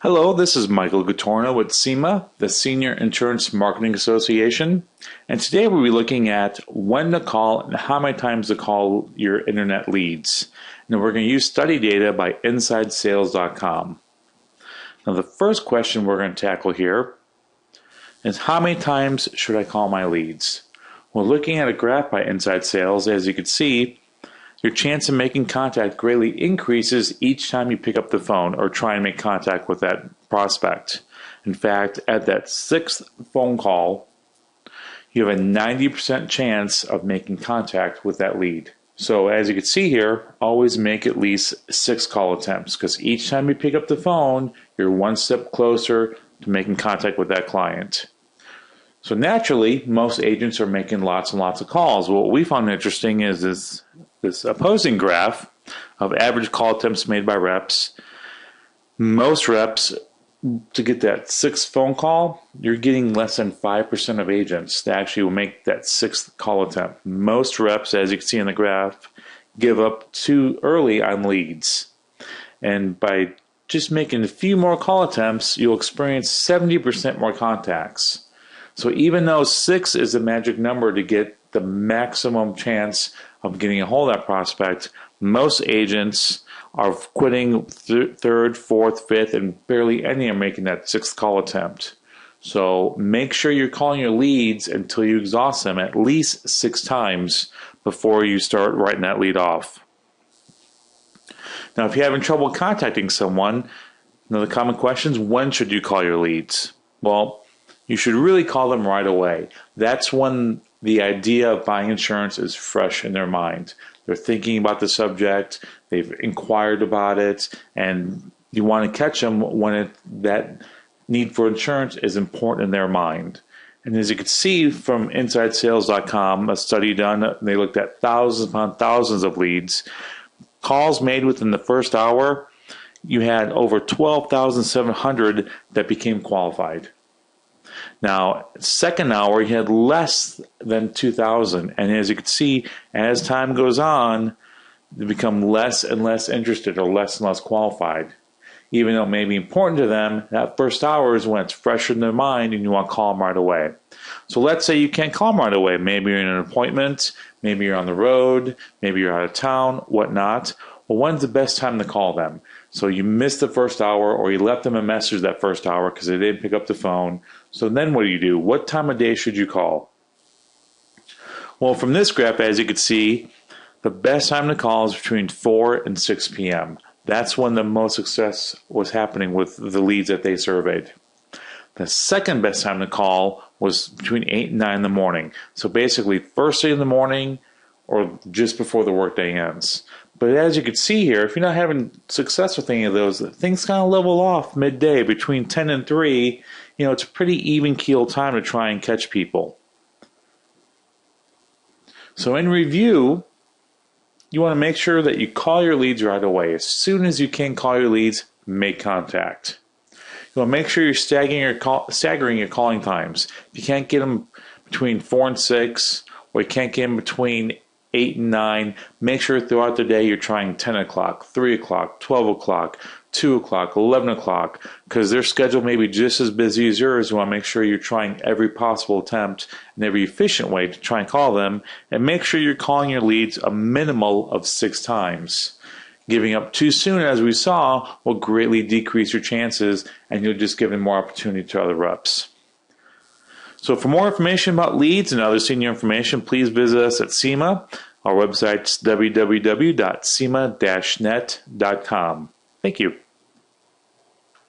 Hello, this is Michael Gatorno with SIMA, the Senior Insurance Marketing Association, and today we'll be looking at when to call and how many times to call your internet leads. And we're going to use study data by InsideSales.com. Now the first question we're going to tackle here is how many times should I call my leads? Well, looking at a graph by Inside Sales, as you can see, your chance of making contact greatly increases each time you pick up the phone or try and make contact with that prospect. In fact, at that sixth phone call, you have a 90% chance of making contact with that lead. So as you can see here, always make at least 6 call attempts, because each time you pick up the phone, you're one step closer to making contact with that client. So naturally, most agents are making lots and lots of calls. What we found interesting is this opposing graph of average call attempts made by reps. Most reps, to get that 6th phone call, you're getting less than 5% of agents that actually will make that 6th call attempt. Most reps, as you can see in the graph, give up too early on leads. And by just making a few more call attempts, you'll experience 70% more contacts. So even though 6 is the magic number to get the maximum chance of getting a hold of that prospect, most agents are quitting 3rd, 4th, 5th, and barely any are making that 6th call attempt. So make sure you're calling your leads until you exhaust them at least 6 times before you start writing that lead off. Now, if you're having trouble contacting someone, another common question is, when should you call your leads? Well, you should really call them right away. That's when the idea of buying insurance is fresh in their mind. They're thinking about the subject, they've inquired about it, and you want to catch them when that need for insurance is important in their mind. And as you can see from InsideSales.com, a study done, they looked at thousands upon thousands of leads. Calls made within the first hour, you had over 12,700 that became qualified. Now, second hour, you had less than 2,000. And as you can see, as time goes on, they become less and less interested or less and less qualified. Even though it may be important to them, that first hour is when it's fresh in their mind and you want to call them right away. So let's say you can't call them right away. Maybe you're in an appointment, maybe you're on the road, maybe you're out of town, whatnot. Well, when's the best time to call them? So you missed the first hour, or you left them a message that first hour because they didn't pick up the phone. So then what do? What time of day should you call? Well, from this graph, as you can see, the best time to call is between 4 and 6 p.m. That's when the most success was happening with the leads that they surveyed. The second best time to call was between 8 and 9 in the morning. So basically, first thing in the morning or just before the workday ends. But as you can see here, if you're not having success with any of those, things kind of level off midday between 10 and 3. You know, it's a pretty even keel time to try and catch people. So in review, you want to make sure that you call your leads right away. As soon as you can call your leads, make contact. You want to make sure you're staggering your calling times. If you can't get them between 4 and 6, or you can't get them between 8 and 9, make sure throughout the day you're trying 10 o'clock, 3 o'clock, 12 o'clock, 2 o'clock, 11 o'clock, because their schedule may be just as busy as yours. You want to make sure you're trying every possible attempt and every efficient way to try and call them, and make sure you're calling your leads a minimal of 6 times. Giving up too soon, as we saw, will greatly decrease your chances, and you'll just give them more opportunity to other reps. So for more information about leads and other senior information, please visit us at SIMA. Our website's www.sima-net.com. Thank you.